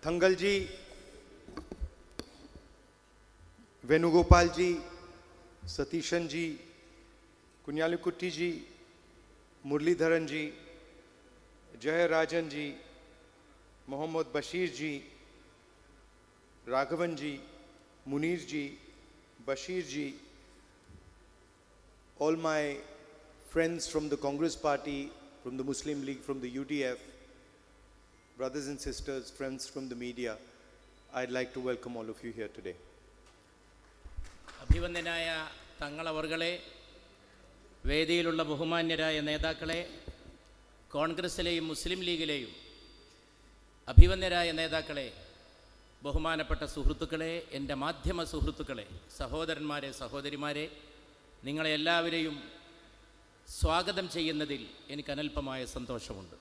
Thangal ji, Venugopal ji, Satishan ji, Kunyalikutty ji, Murlidharan ji, Jay Rajan ji, Mohammad Bashir ji, Raghavan ji, Munir ji, Bashir ji, all my friends from the Congress Party, from the Muslim League, from the UDF, brothers and sisters, friends from the media, I'd like to welcome all of you here today. അഭിവന്ദനായ തങ്ങളവർകളെ, വേദിയിലുള്ള ബഹുമാന്യരായ നേതാക്കളെ, കോൺഗ്രസിലെയും മുസ്ലിം ലീഗിലെയും അഭിവന്ദരായ നേതാക്കളെ, ബഹുമാനപ്പെട്ട സുഹൃത്തുക്കളെ, എൻ്റെ മാധ്യമ സുഹൃത്തുക്കളെ, സഹോദരന്മാരെ, സഹോദരിമാരെ, നിങ്ങളെ എല്ലാവരെയും സ്വാഗതം ചെയ്യുന്നതിൽ എനിക്ക് അനൽപമായ സന്തോഷമുണ്ട്.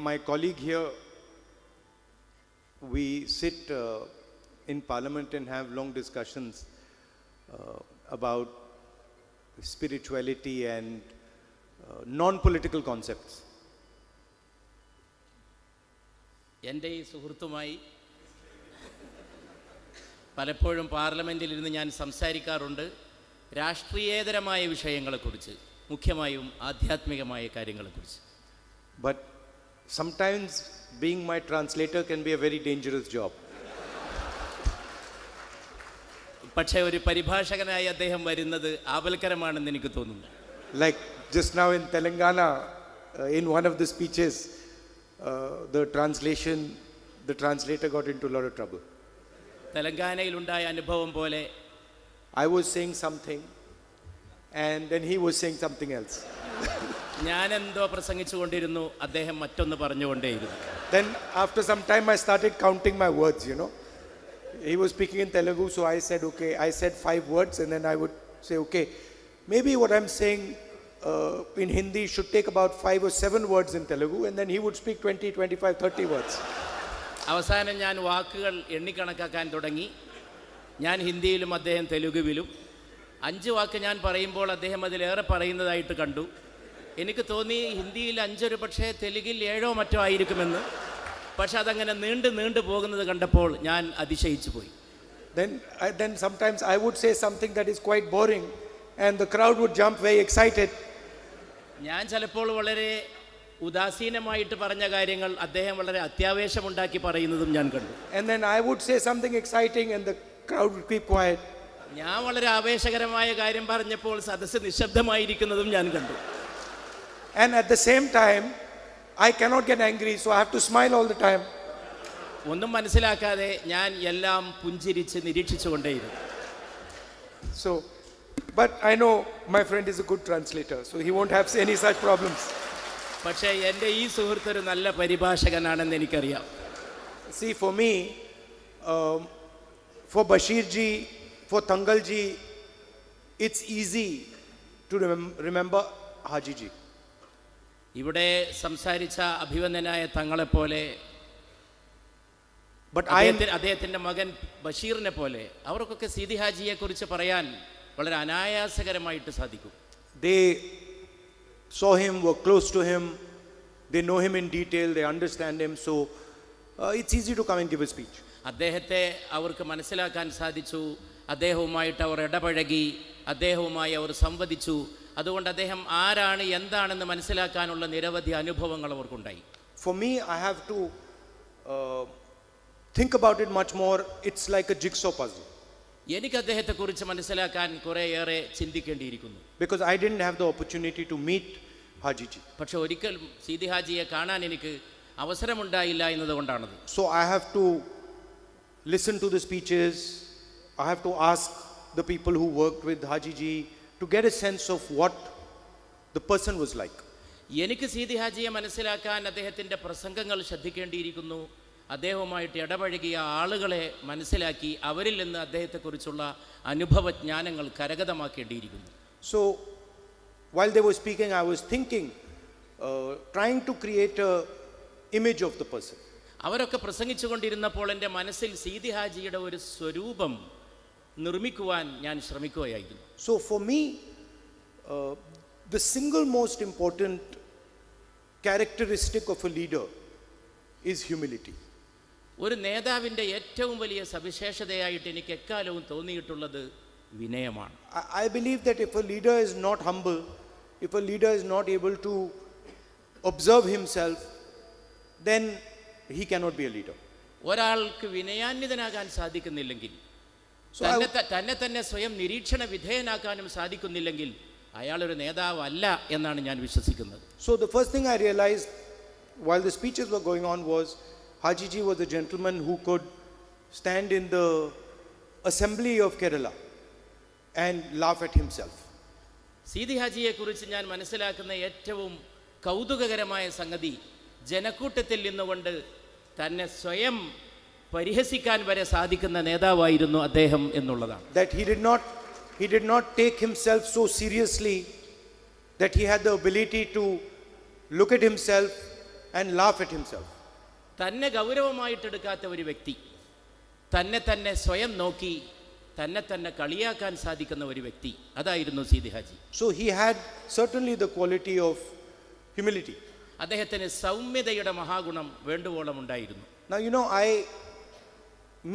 My colleague here, we sit in Parliament and have long discussions about spirituality and non-political concepts. എൻ്റെ ഈ സുഹൃത്തുമായി പലപ്പോഴും പാർലമെൻറ്റിൽ ഇരുന്ന് ഞാൻ സംസാരിക്കാറുണ്ട് രാഷ്ട്രീയേതരമായ വിഷയങ്ങളെക്കുറിച്ച്, മുഖ്യമായും ആധ്യാത്മികമായ കാര്യങ്ങളെക്കുറിച്ച്. But sometimes being my translator can be a very dangerous job. പക്ഷേ ഒരു പരിഭാഷകനായി അദ്ദേഹം വരുന്നത് ആപൽക്കരമാണെന്ന് എനിക്ക് തോന്നുന്നു. Like just now in Telangana, in one of the speeches, the translator got into a lot of trouble. തെലങ്കാനയിലുണ്ടായ അനുഭവം പോലെ I was saying something and then he was saying something else. ഞാൻ എന്തോ പ്രസംഗിച്ചുകൊണ്ടിരുന്നു, അദ്ദേഹം മറ്റൊന്ന് പറഞ്ഞുകൊണ്ടേയിരുന്നു. Then after some time I started counting my words, you know. He was speaking in Telugu, so I said, okay, I said 5 words and then I would say, okay, maybe what I'm saying in Hindi should take about 5 or 7 words in Telugu, and then he would speak 20, 25, 30 words. അവസാനം ഞാൻ വാക്കുകൾ എണ്ണിക്കണക്കാക്കാൻ തുടങ്ങി. ഞാൻ ഹിന്ദിയിലും അദ്ദേഹം തെലുഗുവിലും. 5 വാക്ക് ഞാൻ പറയുമ്പോൾ അദ്ദേഹം അതിലേറെ പറയുന്നതായിട്ട് കണ്ടു. എനിക്ക് തോന്നി ഹിന്ദിയിൽ 5 പക്ഷേ തെലുങ്കിൽ 7 മറ്റോ ആയിരിക്കുമെന്ന്. പക്ഷെ അതങ്ങനെ നീണ്ടു പോകുന്നത് കണ്ടപ്പോൾ ഞാൻ അതിശയിച്ചു പോയി. Then sometimes I would say something that is quite boring and the crowd would jump very excited. ഞാൻ ചിലപ്പോൾ വളരെ ഉദാസീനമായിട്ട് പറഞ്ഞ കാര്യങ്ങൾ അദ്ദേഹം വളരെ അത്യാവേശമുണ്ടാക്കി പറയുന്നതും ഞാൻ കണ്ടു. And then I would say something exciting and the crowd would keep quiet. ഞാൻ വളരെ ആവേശകരമായ കാര്യം പറഞ്ഞപ്പോൾ സദസ്സ് നിശബ്ദമായിരിക്കുന്നതും ഞാൻ കണ്ടു. And at the same time I cannot get angry, so I have to smile all the time. ഒന്നും മനസ്സിലാക്കാതെ ഞാൻ എല്ലാം പുഞ്ചിരിച്ച് നിരീക്ഷിച്ചുകൊണ്ടേയിരുന്നു. So, but I know my friend is a good translator, so he won't have any such problems. പക്ഷേ എൻ്റെ ഈ സുഹൃത്ത് ഒരു നല്ല പരിഭാഷകനാണെന്ന് എനിക്കറിയാം. See, for me, for Bashir ji, for Thangal ji, it's easy to remember Haji ji. ഇവിടെ സംസാരിച്ച അഭിവന്ദനായ തങ്ങളെപ്പോലെ, അദ്ദേഹത്തിൻ്റെ മകൻ ബഷീറിനെ പോലെ അവർക്കൊക്കെ സീതി ഹാജിയെ കുറിച്ച് പറയാൻ വളരെ അനായാസകരമായിട്ട് സാധിക്കും. They saw him, were close to him, they know him in detail, they understand him, so it's easy to come and give a speech. അദ്ദേഹത്തെ അവർക്ക് മനസ്സിലാക്കാൻ സാധിച്ചു, അദ്ദേഹവുമായിട്ട് അവർ ഇടപഴകി, അദ്ദേഹവുമായി അവർ സംവദിച്ചു. അതുകൊണ്ട് അദ്ദേഹം ആരാണ് എന്താണെന്ന് മനസ്സിലാക്കാനുള്ള നിരവധി അനുഭവങ്ങൾ അവർക്കുണ്ടായി. For me, I have to think about it much more. It's like a jigsaw puzzle. എനിക്ക് അദ്ദേഹത്തെക്കുറിച്ച് മനസ്സിലാക്കാൻ കുറേയേറെ ചിന്തിക്കേണ്ടിയിരിക്കുന്നു. Because I didn't have the opportunity to meet Haji ji. പക്ഷെ ഒരിക്കൽ സീതി ഹാജിയെ കാണാൻ എനിക്ക് അവസരമുണ്ടായില്ല എന്നതുകൊണ്ടാണത്. So I have to listen to the speeches. I have to ask the people who worked with Haji ji to get a sense of what the person was like. എനിക്ക് സീതി ഹാജിയെ മനസ്സിലാക്കാൻ അദ്ദേഹത്തിൻ്റെ പ്രസംഗങ്ങൾ ശ്രദ്ധിക്കേണ്ടിയിരിക്കുന്നു. അദ്ദേഹവുമായിട്ട് ഇടപഴകിയ ആളുകളെ മനസ്സിലാക്കി അവരിൽ നിന്ന് അദ്ദേഹത്തെക്കുറിച്ചുള്ള അനുഭവജ്ഞാനങ്ങൾ കരഗതമാക്കേണ്ടിയിരിക്കുന്നു. So while they were speaking, I was thinking, trying to create a image of the person. അവരൊക്കെ പ്രസംഗിച്ചുകൊണ്ടിരുന്നപ്പോൾ എൻ്റെ മനസ്സിൽ സീതി ഹാജിയുടെ ഒരു സ്വരൂപം നിർമ്മിക്കുവാൻ ഞാൻ ശ്രമിക്കുകയായിരുന്നു. So for me, the single most important characteristic of a leader is humility. ഒരു നേതാവിൻ്റെ ഏറ്റവും വലിയ സവിശേഷതയായിട്ട് എനിക്ക് എക്കാലവും തോന്നിയിട്ടുള്ളത് വിനയമാണ്. I believe that if a leader is not humble, if a leader is not able to observe himself, then he cannot be a leader. ഒരാൾക്ക് വിനയാന്വിതനാകാൻ സാധിക്കുന്നില്ലെങ്കിൽ, തന്നെ തന്നെ സ്വയം നിരീക്ഷണ വിധേയനാക്കാനും സാധിക്കുന്നില്ലെങ്കിൽ അയാളൊരു നേതാവല്ല എന്നാണ് ഞാൻ വിശ്വസിക്കുന്നത്. So the first thing I realized while the speeches were going on was Haji Ji was a gentleman who could stand in the assembly of Kerala and laugh at himself. Seethi ഹാജിയെ കുറിച്ച് ഞാൻ മനസ്സിലാക്കുന്ന ഏറ്റവും കൗതുകകരമായ സംഗതി ജനക്കൂട്ടത്തിൽ നിന്നുകൊണ്ട് തന്നെ സ്വയം പരിഹസിക്കാൻ വരെ സാധിക്കുന്ന നേതാവായിരുന്നു അദ്ദേഹം എന്നുള്ളതാണ്. That he did not take himself so seriously that he had the ability to look at himself and laugh at himself. തന്നെ ഗൗരവമായിട്ടെടുക്കാത്ത ഒരു വ്യക്തി, തന്നെ സ്വയം നോക്കി തന്നെ കളിയാക്കാൻ സാധിക്കുന്ന ഒരു വ്യക്തി, അതായിരുന്നു Seethi Haji. So he had certainly the quality of humility. അദ്ദേഹത്തിന് സൗമ്യതയുടെ മഹാഗുണം വേണ്ടുവോളം ഉണ്ടായിരുന്നു. Now I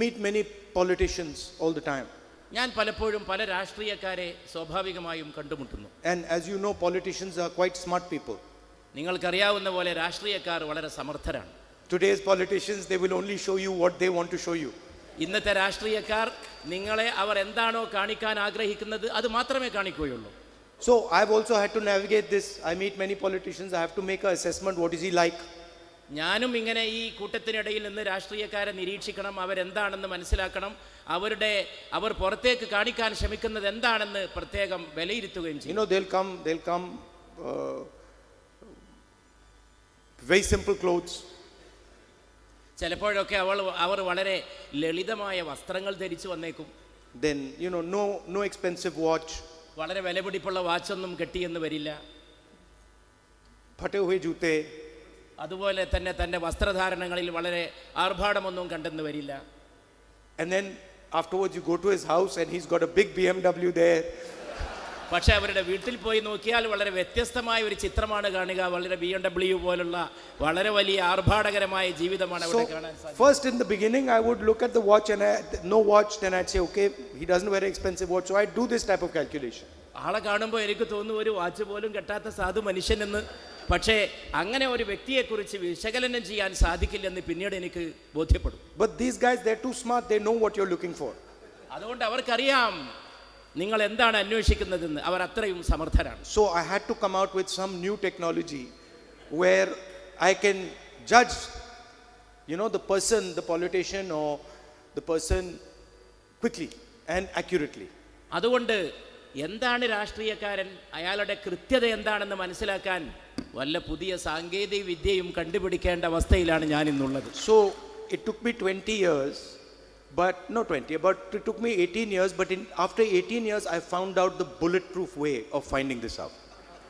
meet many politicians all the time. ഞാൻ പലപ്പോഴും പല രാഷ്ട്രീയക്കാരെ സ്വാഭാവികമായും കണ്ടുമുട്ടുന്നു. And as you know, politicians are quite smart people. നിങ്ങൾക്കറിയാവുന്ന പോലെ രാഷ്ട്രീയക്കാർ വളരെ സമർത്ഥരാണ്. Today's politicians, they will only show you what they want to show you. ഇന്നത്തെ രാഷ്ട്രീയക്കാർ നിങ്ങളെ അവർ എന്താണോ കാണിക്കാൻ ആഗ്രഹിക്കുന്നത് അത് മാത്രമേ കാണിക്കുകയുള്ളൂ. So I've also had to navigate this. I meet many politicians. I have to make an assessment. What is he like? ഞാനും ഇങ്ങനെ ഈ കൂട്ടത്തിനിടയിൽ നിന്ന് രാഷ്ട്രീയക്കാരെ നിരീക്ഷിക്കണം, അവരെന്താണെന്ന് മനസ്സിലാക്കണം, അവർ പുറത്തേക്ക് കാണിക്കാൻ ശ്രമിക്കുന്നത് എന്താണെന്ന് പ്രത്യേകം വിലയിരുത്തുകയും ചെയ്യും. They'll come very simple clothes. ചിലപ്പോഴൊക്കെ അവർ വളരെ ലളിതമായ വസ്ത്രങ്ങൾ ധരിച്ചു വന്നേക്കും. Then no expensive watch. വളരെ വിലപിടിപ്പുള്ള വാച്ചൊന്നും കെട്ടിയെന്ന് വരില്ല. ഫटे हुए जूते. അതുപോലെ തന്നെ തൻ്റെ വസ്ത്രധാരണങ്ങളിൽ വളരെ ആർഭാടമൊന്നും കണ്ടെന്ന് വരില്ല. And then afterwards you go to his house and he's got a big BMW there. പക്ഷേ അവരുടെ വീട്ടിൽ പോയി നോക്കിയാൽ വളരെ വ്യത്യസ്തമായ ഒരു ചിത്രമാണ് കാണുക. വളരെ BMW പോലുള്ള വളരെ വലിയ ആർഭാടകരമായ ജീവിതമാണ് അവിടെ കാണാൻ സാധിക്കുക. First in the beginning I would look at the watch and no watch, then I'd say okay, he doesn't wear an expensive watch, so I do this type of calculation. ആളെ കാണുമ്പോൾ എനിക്ക് തോന്നുന്നു ഒരു വാച്ച് പോലും കെട്ടാത്ത സാധു മനുഷ്യനെന്ന്. പക്ഷേ അങ്ങനെ ഒരു വ്യക്തിയെക്കുറിച്ച് വിശകലനം ചെയ്യാൻ സാധിക്കില്ലെന്ന് പിന്നീട് എനിക്ക് ബോധ്യപ്പെടും. But these guys, they're too smart, they know what you're looking for. അതുകൊണ്ട് അവർക്കറിയാം നിങ്ങൾ എന്താണ് അന്വേഷിക്കുന്നതെന്ന്. അവർ അത്രയും സമർത്ഥരാണ്. So I had to come out with some new technology where I can judge the person, the politician or the person quickly and accurately. അതുകൊണ്ട് എന്താണ് രാഷ്ട്രീയക്കാരൻ, അയാളുടെ കൃത്യത എന്താണെന്ന് മനസ്സിലാക്കാൻ വല്ല പുതിയ സാങ്കേതിക വിദ്യയും കണ്ടുപിടിക്കേണ്ട അവസ്ഥയിലാണ് ഞാൻ ഇന്നുള്ളത്. So it took me 20 years, but it took me 18 years, but after 18 years I found out the bulletproof way of finding this out.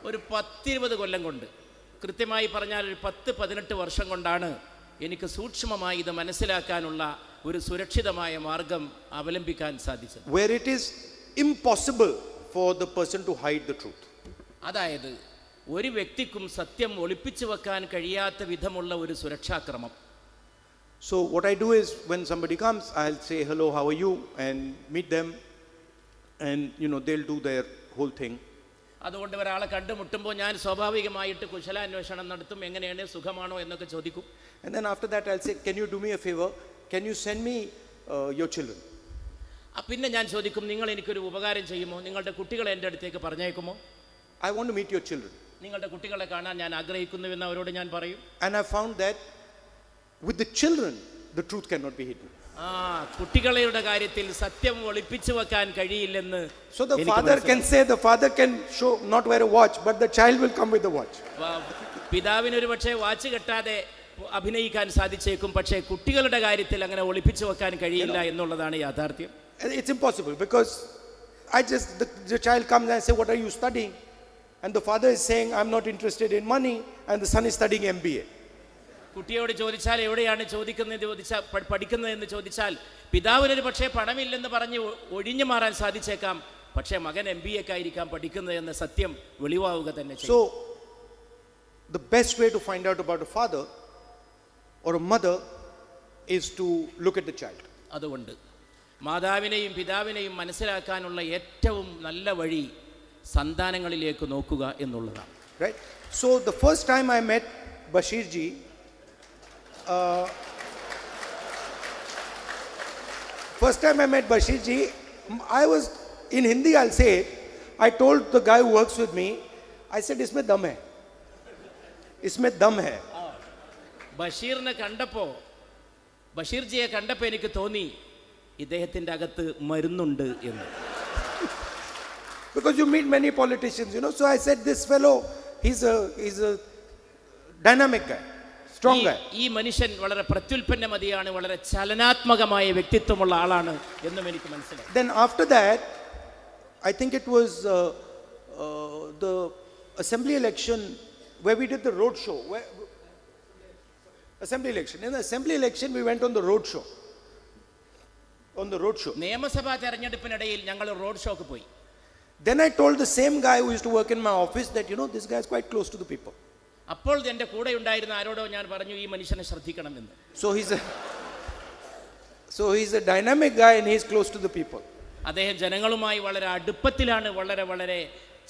ഒരു 10-20 കൊല്ലം കൊണ്ട്, കൃത്യമായി പറഞ്ഞാൽ ഒരു 10-18 വർഷം കൊണ്ടാണ് എനിക്ക് സൂക്ഷ്മമായി ഇത് മനസ്സിലാക്കാനുള്ള ഒരു സുരക്ഷിതമായ മാർഗം അവലംബിക്കാൻ സാധിച്ചത്. Where it is impossible for the person to hide the truth. അതായത് ഒരു വ്യക്തിക്കും സത്യം ഒളിപ്പിച്ചു വെക്കാൻ കഴിയാത്ത വിധമുള്ള ഒരു സുരക്ഷാക്രമം. So what I do is when somebody comes, I'll say hello, how are you, and meet them, and they'll do their whole thing. അതുകൊണ്ട് ഒരാളെ കണ്ടുമുട്ടുമ്പോൾ ഞാൻ സ്വാഭാവികമായിട്ട് കുശലാന്വേഷണം നടത്തും, എങ്ങനെയാണ്, സുഖമാണോ എന്നൊക്കെ ചോദിക്കും. And then after that I'll say, can you do me a favor, can you send me your children? പിന്നെ ഞാൻ ചോദിക്കും, നിങ്ങൾ എനിക്കൊരു ഉപകാരം ചെയ്യുമോ, നിങ്ങളുടെ കുട്ടികളെ എൻ്റെ അടുത്തേക്ക് പറഞ്ഞേക്കുമോ? I want to meet your children. നിങ്ങളുടെ കുട്ടികളെ കാണാൻ ഞാൻ ആഗ്രഹിക്കുന്നുവെന്ന് അവരോട് ഞാൻ പറയും. And I found that with the children the truth cannot be hidden. കുട്ടികളുടെ കാര്യത്തിൽ സത്യം ഒളിപ്പിച്ചു വെക്കാൻ കഴിയില്ലെന്ന്. So the father can show not wear a watch, but the child will come with the watch. പിതാവിന് ഒരു പക്ഷേ വാച്ച് കെട്ടാതെ അഭിനയിക്കാൻ സാധിച്ചേക്കും, പക്ഷേ കുട്ടികളുടെ കാര്യത്തിൽ അങ്ങനെ ഒളിപ്പിച്ചു വെക്കാൻ കഴിയില്ല എന്നുള്ളതാണ് യാഥാർത്ഥ്യം. It's impossible because the child comes and say, what are you studying? And the father is saying, I'm not interested in money, and the son is studying MBA. കുട്ടിയോട് ചോദിച്ചാൽ എവിടെയാണ് പഠിക്കുന്നതെന്ന് ചോദിച്ചാൽ പിതാവിനൊരു പക്ഷേ പണമില്ലെന്ന് പറഞ്ഞ് ഒഴിഞ്ഞു മാറാൻ സാധിച്ചേക്കാം, പക്ഷേ മകൻ MBAക്കായിരിക്കാം പഠിക്കുന്നത് എന്ന സത്യം വെളിവാവുക തന്നെ ചെയ്യും. So the best way to find out about a father or a mother is to look at the child. അതുകൊണ്ട് മാതാവിനെയും പിതാവിനെയും മനസ്സിലാക്കാനുള്ള ഏറ്റവും നല്ല വഴി സന്താനങ്ങളിലേക്ക് നോക്കുക എന്നുള്ളതാണ്. Right? So the first time I met Bashir ji, I was in Hindi, I'll say it. I told the guy who works with me, I said, "Isme dam hai. Isme dam hai." ബഷീറിനെ കണ്ടപ്പോൾ ബഷീർജിയെ കണ്ടപ്പോൾ എനിക്ക് തോന്നി ഇദ്ദേഹത്തിൻ്റെ അകത്ത് മരുന്നുണ്ട് എന്ന്. Because you meet many politicians, you know. So I said, this fellow, he's a dynamic guy, strong guy. ഈ മനുഷ്യൻ വളരെ പ്രത്യുൽപ്പന്നമതിയാണ്, വളരെ ചലനാത്മകമായ വ്യക്തിത്വമുള്ള ആളാണ് എന്നും എനിക്ക് മനസ്സിലായി. Then after that, I think it was the assembly election where we did the road show. Assembly election. In the assembly election, we went on the road show. നിയമസഭാ തെരഞ്ഞെടുപ്പിനിടയിൽ ഞങ്ങൾ റോഡ് ഷോക്ക് പോയി. Then I told the same guy who used to work in my office that, you know, this guy is quite close to the people. അപ്പോൾ എൻ്റെ കൂടെ ഉണ്ടായിരുന്ന ആരോടോ ഞാൻ പറഞ്ഞു, ഈ മനുഷ്യനെ ശ്രദ്ധിക്കണമെന്ന്. So he's a dynamic guy and he's close to the people. അദ്ദേഹം ജനങ്ങളുമായി വളരെ അടുപ്പത്തിലാണ്, വളരെ വളരെ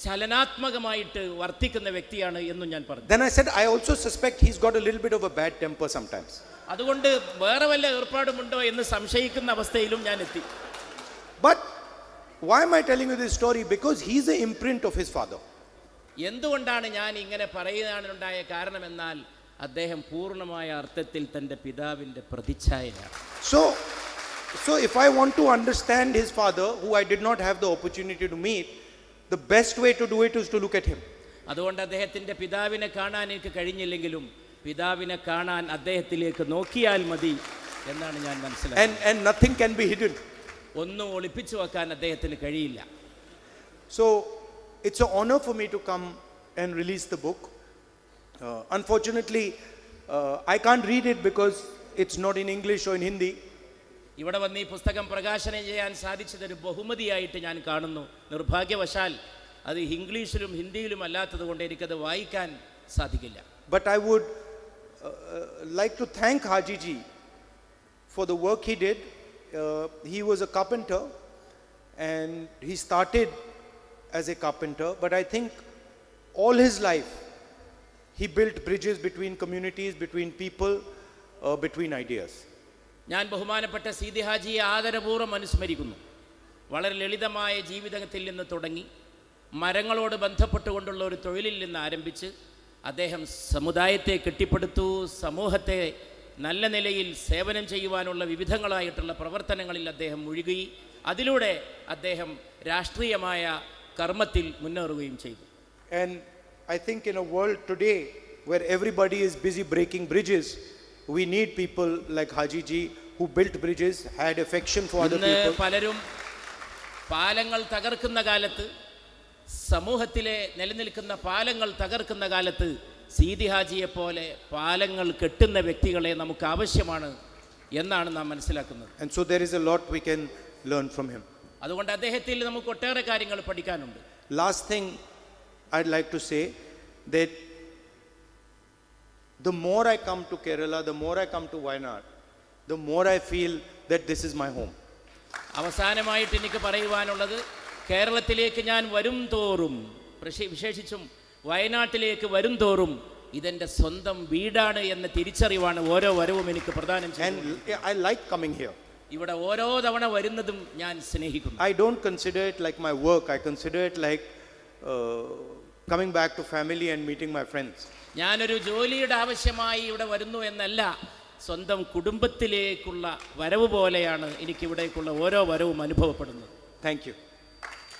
ചലനാത്മകമായിട്ട് വർത്തിക്കുന്ന വ്യക്തിയാണ് എന്നും ഞാൻ പറഞ്ഞു. Then I said, I also suspect he's got a little bit of a bad temper sometimes. അതുകൊണ്ട് വേറെ വല്ല ഏർപ്പാടുമുണ്ടോ എന്ന് സംശയിക്കുന്ന അവസ്ഥയിലും ഞാൻ എത്തി. But why am I telling you this story? Because he's the imprint of his father. എന്തുകൊണ്ടാണ് ഞാൻ ഇങ്ങനെ പറയാനുണ്ടായ കാരണമെന്നാൽ അദ്ദേഹം പൂർണ്ണമായ അർത്ഥത്തിൽ തൻ്റെ പിതാവിൻ്റെ പ്രതിച്ഛായയാണ്. So if I want to understand his father, who I did not have the opportunity to meet, the best way to do it is to look at him. അതുകൊണ്ട് അദ്ദേഹത്തിൻ്റെ പിതാവിനെ കാണാൻ എനിക്ക് കഴിഞ്ഞില്ലെങ്കിലും പിതാവിനെ കാണാൻ അദ്ദേഹത്തിലേക്ക് നോക്കിയാൽ മതി എന്നാണ് ഞാൻ മനസ്സിലാക്കുന്നത്. And nothing can be hidden. ഒന്നും ഒളിപ്പിച്ചു വെക്കാൻ അദ്ദേഹത്തിന് കഴിയില്ല. So it's an honor for me to come and release the book. Unfortunately, I can't read it because it's not in English or in Hindi. ഇവിടെ വന്ന് ഈ പുസ്തകം പ്രകാശനം ചെയ്യാൻ സാധിച്ചതൊരു ബഹുമതിയായിട്ട് ഞാൻ കാണുന്നു. നിർഭാഗ്യവശാൽ അത് ഇംഗ്ലീഷിലും ഹിന്ദിയിലും അല്ലാത്തത് കൊണ്ട് എനിക്കത് വായിക്കാൻ സാധിക്കില്ല. But I would like to thank Haji ji for the work he did. He was a carpenter and he started as a carpenter, but I think all his life he built bridges between communities, between people, between ideas. ഞാൻ ബഹുമാനപ്പെട്ട സീതി ഹാജിയെ ആദരപൂർവ്വം അനുസ്മരിക്കുന്നു. വളരെ ലളിതമായ ജീവിതത്തിൽ നിന്ന് തുടങ്ങി മരങ്ങളോട് ബന്ധപ്പെട്ടുകൊണ്ടുള്ള ഒരു തൊഴിലിൽ നിന്ന് ആരംഭിച്ച് അദ്ദേഹം സമുദായത്തെ കെട്ടിപ്പടുത്തു, സമൂഹത്തെ നല്ല നിലയിൽ സേവനം ചെയ്യുവാനുള്ള വിവിധങ്ങളായിട്ടുള്ള പ്രവർത്തനങ്ങളിൽ അദ്ദേഹം മുഴുകി, അതിലൂടെ അദ്ദേഹം രാഷ്ട്രീയമായ കർമ്മത്തിൽ മുന്നേറുകയും ചെയ്തു. And I think in a world today where everybody is busy breaking bridges, we need people like Haji ji who built bridges, had affection for other people. പലരും പാലങ്ങൾ തകർക്കുന്ന കാലത്ത്, സമൂഹത്തിലെ നിലനിൽക്കുന്ന പാലങ്ങൾ തകർക്കുന്ന കാലത്ത് സീതി ഹാജിയെ പോലെ പാലങ്ങൾ കെട്ടുന്ന വ്യക്തികളെ നമുക്ക് ആവശ്യമാണ് എന്നാണ് നാം മനസ്സിലാക്കുന്നത്. And so there is a lot we can learn from him. അതുകൊണ്ട് അദ്ദേഹത്തിൽ നമുക്ക് ഒട്ടേറെ കാര്യങ്ങൾ പഠിക്കാനുണ്ട്. Last thing I'd like to say, that the more I come to Kerala, the more I come to Wayanad, the more I feel that this is my home. അവസാനമായിട്ട് എനിക്ക് പറയുവാനുള്ളത്, കേരളത്തിലേക്ക് ഞാൻ വരും തോറും, വിശേഷിച്ചും വയനാട്ടിലേക്ക് വരും തോറും ഇതെൻ്റെ സ്വന്തം വീടാണ് എന്ന തിരിച്ചറിവാണ് ഓരോ വരവും എനിക്ക് പ്രദാനം ചെയ്യുന്നത്. And I like coming here. ഇവിടെ ഓരോ തവണ വരുന്നതും ഞാൻ സ്നേഹിക്കുന്നു. I don't consider it like my work. I consider it like coming back to family and meeting my friends. ഞാനൊരു ജോലിയുടെ ആവശ്യമായി ഇവിടെ വരുന്നു എന്നല്ല, സ്വന്തം കുടുംബത്തിലേക്കുള്ള വരവ് പോലെയാണ് എനിക്കിവിടേക്കുള്ള ഓരോ വരവും അനുഭവപ്പെടുന്നത്. Thank you.